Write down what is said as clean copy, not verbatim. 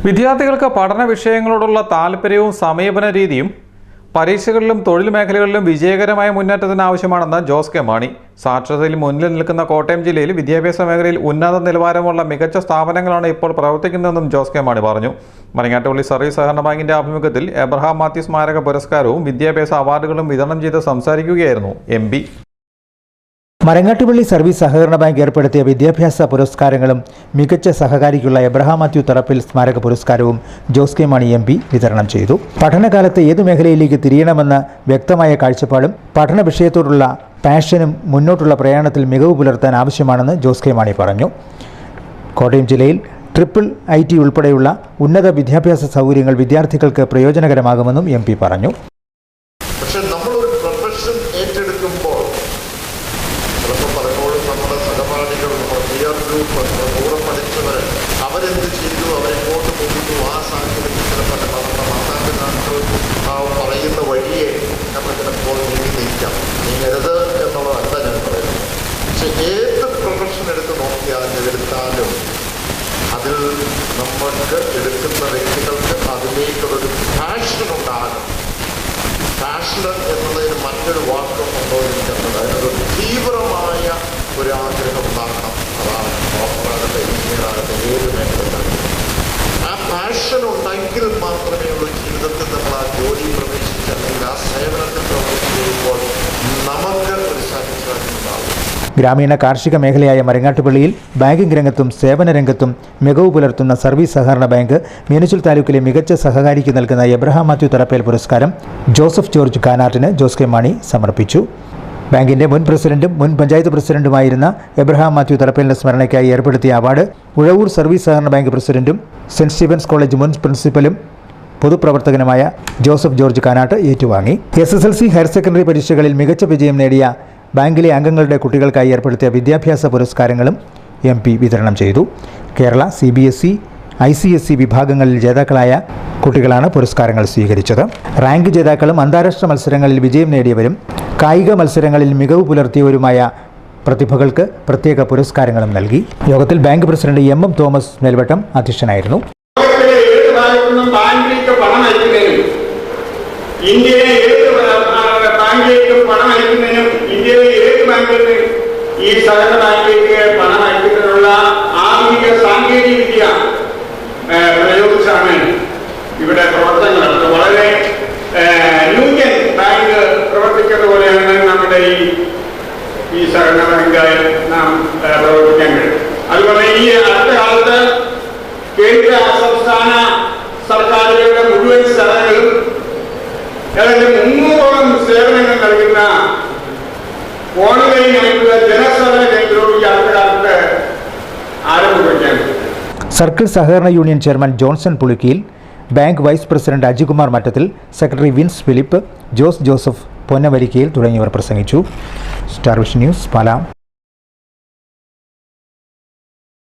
വിദ്യാർത്ഥികൾക്ക് പഠന വിഷയങ്ങളോടുള്ള താൽപര്യവും സമീപന രീതിയും പരീക്ഷകളിലും തൊഴിൽ മേഖലകളിലും വിജയകരമായ മുന്നേറ്റത്തിന് ആവശ്യമാണെന്ന് ജോസ് കെ മാണി. സാക്ഷരതയിൽ മുന്നിൽ നിൽക്കുന്ന കോട്ടയം ജില്ലയിൽ വിദ്യാഭ്യാസ മേഖലയിൽ ഉന്നത നിലവാരമുള്ള മികച്ച സ്ഥാപനങ്ങളാണ് ഇപ്പോൾ പ്രവർത്തിക്കുന്നതെന്നും ജോസ് കെ മാണി പറഞ്ഞു. മരങ്ങാട്ടുപള്ളി സർവീസ് സഹകരണ ബാങ്കിന്റെ ആഭിമുഖ്യത്തിൽ എബ്രഹാം മാത്യു സ്മാരക പുരസ്കാരവും വിദ്യാഭ്യാസ അവാർഡുകളും വിതരണം ചെയ്ത് സംസാരിക്കുകയായിരുന്നു MP. മരങ്ങാട്ടുപള്ളി സർവീസ് സഹകരണ ബാങ്ക് ഏർപ്പെടുത്തിയ വിദ്യാഭ്യാസ പുരസ്കാരങ്ങളും മികച്ച സഹകാരിക്കുള്ള എബ്രഹാം മാത്യു തറപ്പിൽ സ്മാരക പുരസ്കാരവും ജോസ് കെ മാണി MP വിതരണം ചെയ്തു. പഠനകാലത്ത് ഏതു മേഖലയിലേക്ക് തിരിയണമെന്ന വ്യക്തമായ കാഴ്ചപ്പാടും പഠന വിഷയത്തോടുള്ള പാഷനും മുന്നോട്ടുള്ള പ്രയാണത്തിൽ മികവ് പുലർത്താൻ ആവശ്യമാണെന്ന് ജോസ് കെ മാണി പറഞ്ഞു. കോട്ടയം ജില്ലയിൽ IIIT ഉൾപ്പെടെയുള്ള ഉന്നത വിദ്യാഭ്യാസ സൗകര്യങ്ങൾ വിദ്യാർത്ഥികൾക്ക് പ്രയോജനകരമാകുമെന്നും MP പറഞ്ഞു. നമ്മുടെ സഹപാഠികൾ കൂടെ പഠിച്ചവർ അവരെന്ത് ചെയ്തു, അവരെങ്ങോട്ട് പോകുന്നു, ആ സാഹചര്യത്തിൽ പല നമ്മുടെ മാതാപിതാക്കൾ പറയുന്ന വഴിയെ നമ്മൾ ചിലപ്പോൾ നീങ്ങിയിരിക്കാം. നീങ്ങരുത് എന്നുള്ളതല്ല ഞാൻ പറയുന്നത്. പക്ഷെ ഏത് പ്രൊഫഷൻ എടുത്ത് എടുത്താലും അതിൽ നമ്മൾക്ക് എടുക്കുന്ന വ്യക്തികൾക്ക് അതിലേക്കുള്ളൊരു പാഷൻ ഉണ്ടാകും. പാഷൻ എന്നുള്ളതിന് മറ്റൊരു വാക്കും ഉണ്ടോ എനിക്കറിയില്ല. അതിനൊരു തീവ്രമായ ഒരു ആഗ്രഹം ഉണ്ടാകണം. അതാണ് ഡോക്ടറാകട്ടെ, എഞ്ചിനീയറാകട്ടെ, ഏത് മേഖലയിലാകട്ടെ. ആ പാഷൻ ഉണ്ടെങ്കിൽ മാത്രമേ ഉള്ളൂ ജീവിതത്തിൽ നമ്മൾ ആ ജോലി പ്രവേശിച്ച് അല്ലെങ്കിൽ ആ സേവനത്തിൽ പ്രവർത്തിച്ച് കഴിയുമ്പോൾ നമുക്ക് ഒരു സാറ്റിസ്ഫാക്ഷൻ ഉണ്ടാകും. ഗ്രാമീണ കാർഷിക മേഖലയായ മരങ്ങാട്ടുപള്ളിയിൽ ബാങ്കിംഗ് രംഗത്തും സേവന രംഗത്തും മികവ് പുലർത്തുന്ന സർവീസ് സഹകരണ ബാങ്ക് മീനച്ചിൽ താലൂക്കിലെ മികച്ച സഹകാരിക്ക് നൽകുന്ന എബ്രഹാം മാത്യു തറപ്പേൽ പുരസ്കാരം ജോസഫ് ജോർജ് കാനാട്ടിന് ജോസ് കെ മാണി സമർപ്പിച്ചു. ബാങ്കിന്റെ മുൻ പ്രസിഡന്റും മുൻ പഞ്ചായത്ത് പ്രസിഡന്റുമായിരുന്ന എബ്രഹാം മാത്യു തറപ്പേലിന്റെ സ്മരണയ്ക്കായി ഏർപ്പെടുത്തിയ അവാർഡ് ഉഴവൂർ സർവീസ് സഹകരണ ബാങ്ക് പ്രസിഡന്റും സെന്റ് സ്റ്റീഫൻസ് കോളേജ് മുൻ പ്രിൻസിപ്പലും പൊതുപ്രവർത്തകനുമായ ജോസഫ് ജോർജ് കാനാട്ട് ഏറ്റുവാങ്ങി. SSLC ഹയർ സെക്കൻഡറി പരീക്ഷകളിൽ മികച്ച വിജയം നേടിയ ബാങ്കിലെ അംഗങ്ങളുടെ കുട്ടികൾക്കായി ഏർപ്പെടുത്തിയ വിദ്യാഭ്യാസ പുരസ്കാരങ്ങളും MP വിതരണം ചെയ്തു. കേരള CBSE ICSE വിഭാഗങ്ങളിൽ ജേതാക്കളായ കുട്ടികളാണ് പുരസ്കാരങ്ങൾ സ്വീകരിച്ചത്. റാങ്ക് ജേതാക്കളും അന്താരാഷ്ട്ര മത്സരങ്ങളിൽ വിജയം നേടിയവരും കായിക മത്സരങ്ങളിൽ മികവ് പുലർത്തിയവരുമായ പ്രതിഭകൾക്ക് പ്രത്യേക പുരസ്കാരങ്ങളും നൽകി. യോഗത്തിൽ bank president MM Thomas Melvattam അധ്യക്ഷനായിരുന്നു. ഈ സഹകരണ ബാങ്കിലേക്ക് പണം അയക്കുന്നതിനുള്ള ആധുനിക സാങ്കേതിക വിദ്യ പ്രയോഗിച്ചാണ് ഇവിടെ പ്രവർത്തനം നടത്തുന്നത്. വളരെ ന്യൂജൻ ബാങ്ക് പ്രവർത്തിക്കുന്നത് പോലെയാണ് നമ്മുടെ ഈ സഹകരണ ബാങ്കായി നാം പ്രവർത്തിക്കാൻ കഴിയും. അതുപോലെ ഈ അടുത്ത കാലത്ത് കേന്ദ്ര സംസ്ഥാന സർക്കാരുകളുടെ മുഴുവൻ സ്ഥലങ്ങളും ഏതാണ്ട് 300ഓളം സേവനങ്ങൾ നൽകുന്ന ഓൺലൈനായിട്ടുള്ള ജനസേവന കേന്ദ്രവും ഈ അടുത്ത കാലത്ത് ആരംഭിക്കാൻ. സർക്കിൾ സഹകരണ union chairman Johnson Pulikkiyil, bank vice president Ajikumar Mattathil, secretary Vince Philip, Jose Joseph Ponnavarikkayil തുടങ്ങിയവർ പ്രസംഗിച്ചു. Star vision news, Pala.